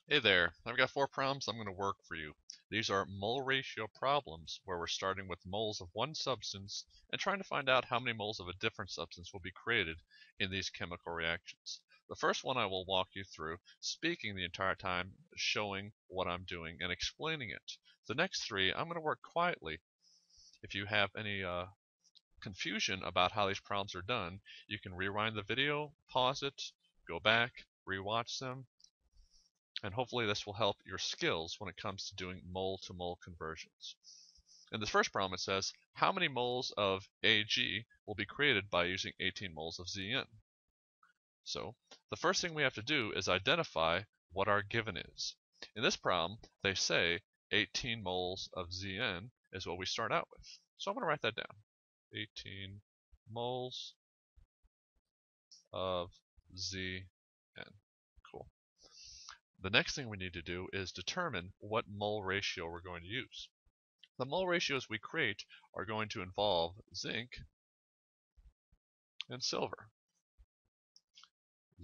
Hey there, I've got 4 problems I'm going to work for you. These are mole ratio problems where we're starting with moles of one substance and trying to find out how many moles of a different substance will be created in these chemical reactions. The first one I will walk you through, speaking the entire time, showing what I'm doing and explaining it. The next 3, I'm going to work quietly. If you have any confusion about how these problems are done, you can rewind the video, pause it, go back, rewatch them, and hopefully this will help your skills when it comes to doing mole-to-mole conversions. In this first problem, it says, how many moles of Ag will be created by using 18 moles of Zn? So the first thing we have to do is identify what our given is. In this problem, they say 18 moles of Zn is what we start out with. So I'm going to write that down. 18 moles of Zn. Cool. The next thing we need to do is determine what mole ratio we're going to use. The mole ratios we create are going to involve zinc and silver.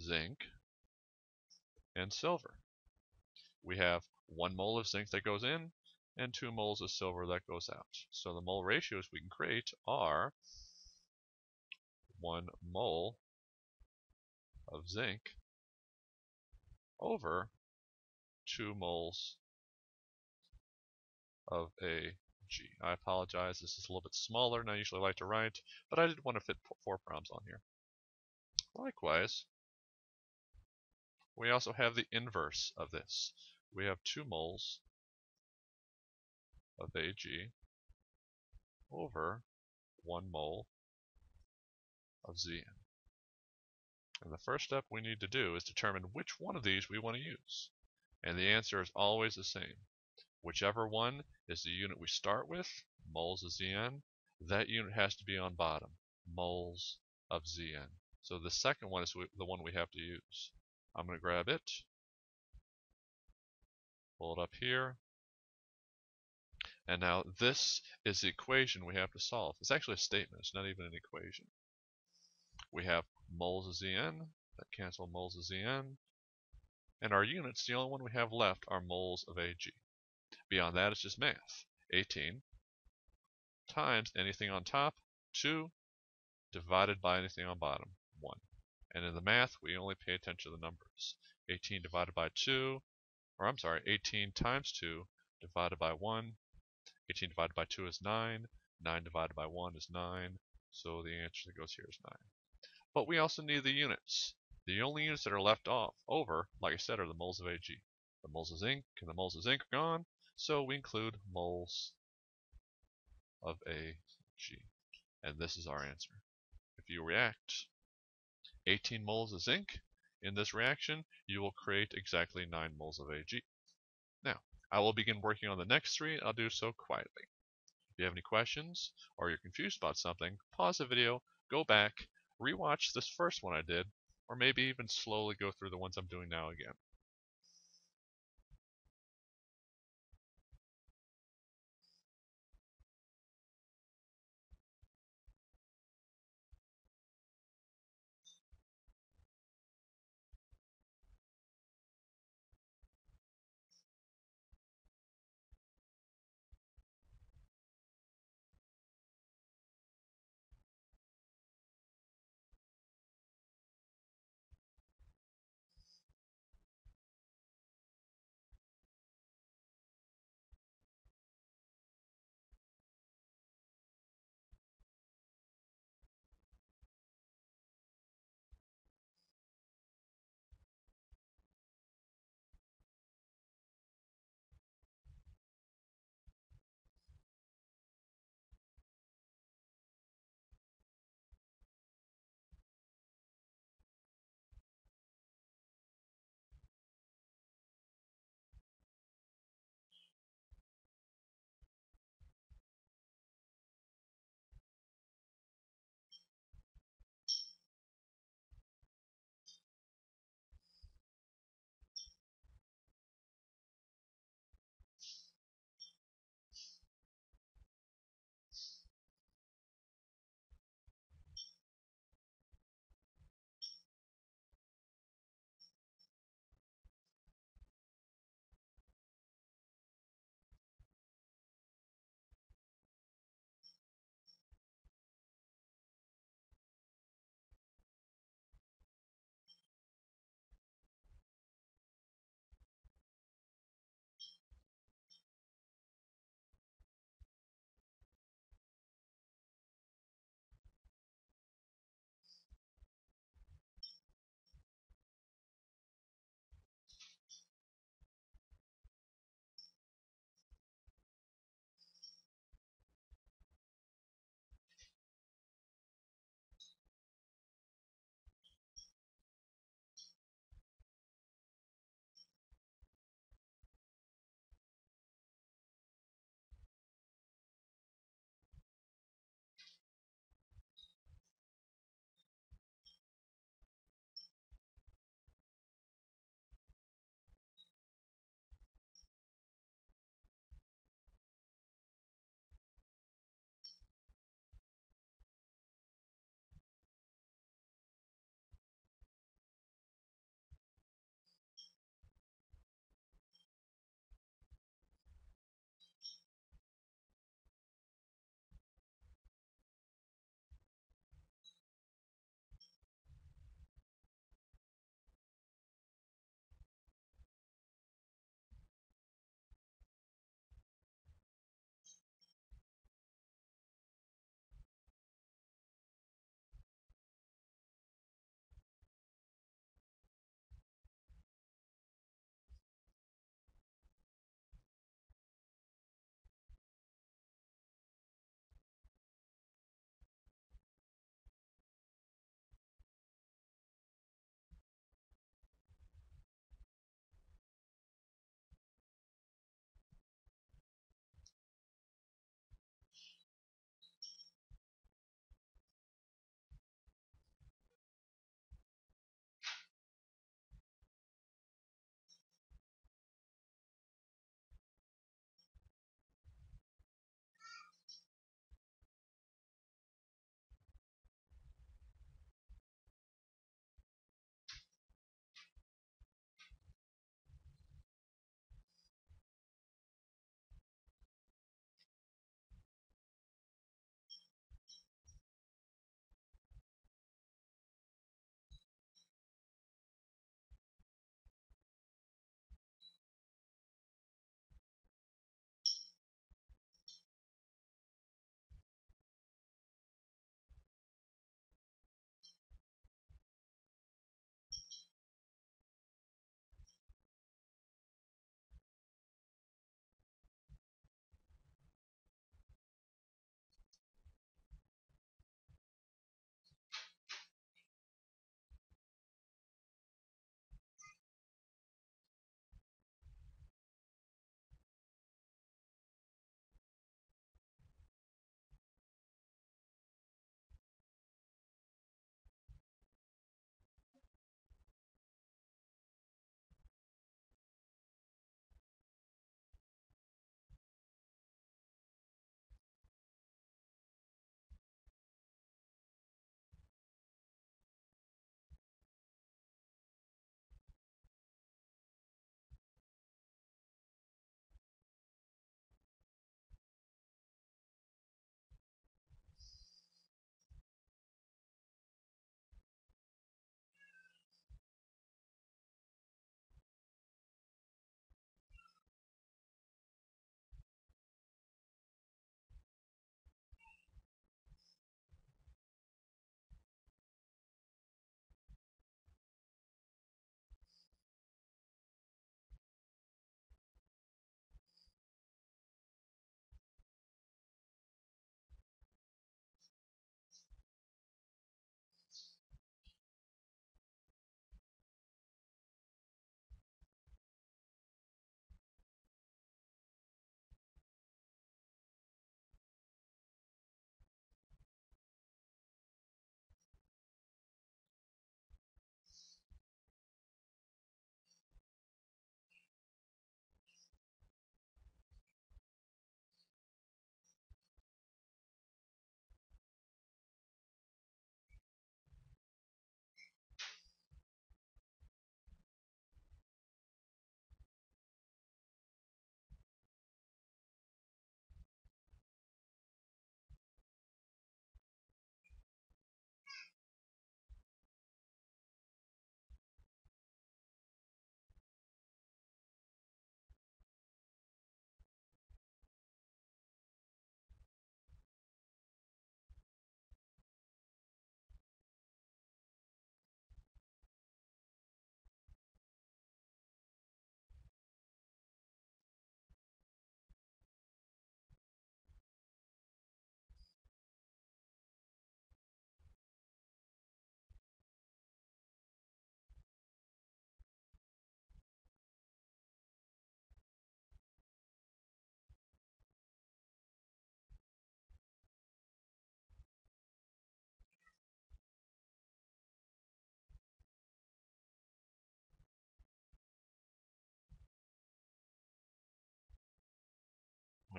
Zinc and silver. We have 1 mole of zinc that goes in and 2 moles of silver that goes out. So the mole ratios we can create are 1 mole of zinc over 2 moles of Ag. I apologize, this is a little bit smaller than I usually like to write, but I did want to fit 4 problems on here. Likewise, we also have the inverse of this. We have 2 moles of Ag over 1 mole of Zn. And the first step we need to do is determine which one of these we want to use. And the answer is always the same. Whichever one is the unit we start with, moles of Zn, that unit has to be on bottom, moles of Zn. So the second one is the one we have to use. I'm going to grab it, pull it up here, and now this is the equation we have to solve. It's actually a statement, it's not even an equation. We have moles of Zn, that cancel moles of Zn, and our units, the only one we have left are moles of Ag. Beyond that, it's just math. 18 times anything on top, 2, divided by anything on bottom, 1. And in the math, we only pay attention to the numbers. 18 divided by 2, or I'm sorry, 18 times 2 divided by 1. 18 divided by 2 is 9. 9 divided by 1 is 9. So the answer that goes here is 9. But we also need the units. The only units that are left over, like I said, are the moles of Ag. The moles of zinc and the moles of zinc are gone, so we include moles of Ag. And this is our answer. If you react 18 moles of zinc in this reaction, you will create exactly 9 moles of Ag. Now, I will begin working on the next 3. I'll do so quietly. If you have any questions or you're confused about something, pause the video, go back, rewatch this first one I did, or maybe even slowly go through the ones I'm doing now again.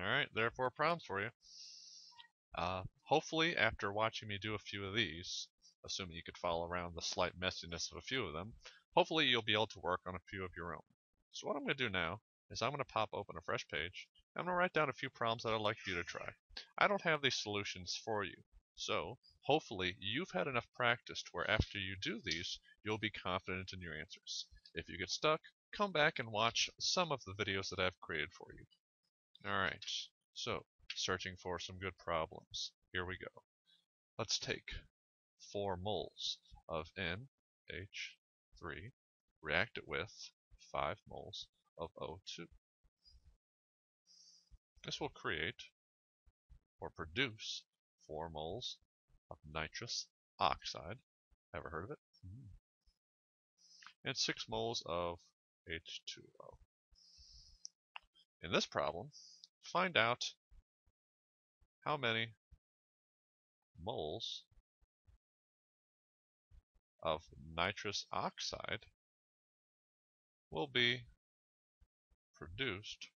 Alright, there are 4 problems for you. Hopefully, after watching me do a few of these, assuming you could follow around the slight messiness of a few of them, hopefully you'll be able to work on a few of your own. So what I'm going to do now is I'm going to pop open a fresh page. I'm going to write down a few problems that I'd like for you to try. I don't have these solutions for you, so hopefully you've had enough practice to where after you do these, you'll be confident in your answers. If you get stuck, come back and watch some of the videos that I've created for you. Alright, so searching for some good problems. Here we go. Let's take 4 moles of NH3, react it with 5 moles of O2. This will create or produce 4 moles of nitrous oxide. Ever heard of it? And 6 moles of H2O. In this problem, find out how many moles of nitrous oxide will be produced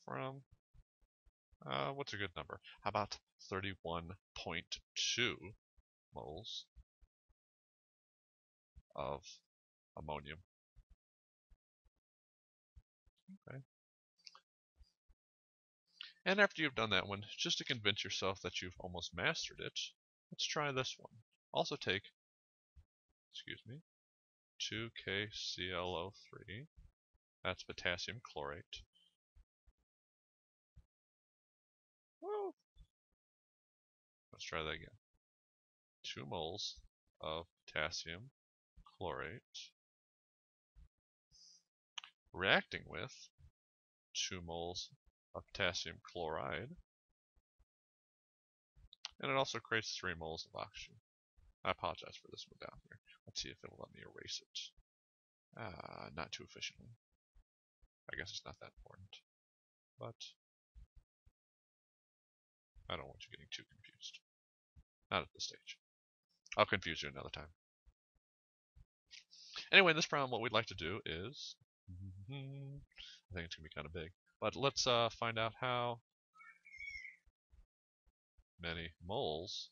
from, what's a good number? How about 31.2 moles of ammonium? Okay. And after you've done that one, just to convince yourself that you've almost mastered it, let's try this one. Also take, 2KClO3, that's potassium chlorate. Woo. Let's try that again. 2 moles of potassium chlorate reacting with 2 moles of potassium chloride, and it also creates 3 moles of oxygen. I apologize for this one down here. Let's see if it'll let me erase it. Not too efficiently. I guess it's not that important. But I don't want you getting too confused. Not at this stage. I'll confuse you another time. Anyway, in this problem, what we'd like to do is, I think it's going to be kind of big, but let's find out how many moles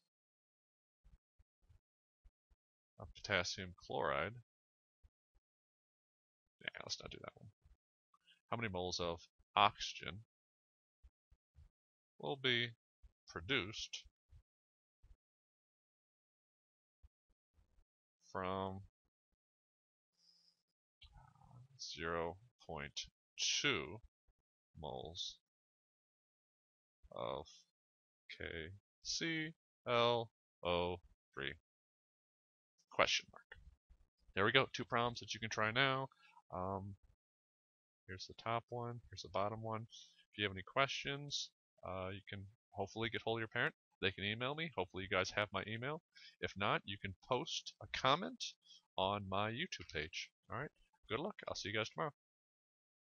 of potassium chloride. Yeah, let's not do that one. How many moles of oxygen will be produced from 0.2 moles of KClO3? Question mark. There we go. 2 problems that you can try now. Here's the top one. Here's the bottom one. If you have any questions, you can hopefully get hold of your parent. They can email me. Hopefully you guys have my email. If not, you can post a comment on my YouTube page. Alright, good luck. I'll see you guys tomorrow.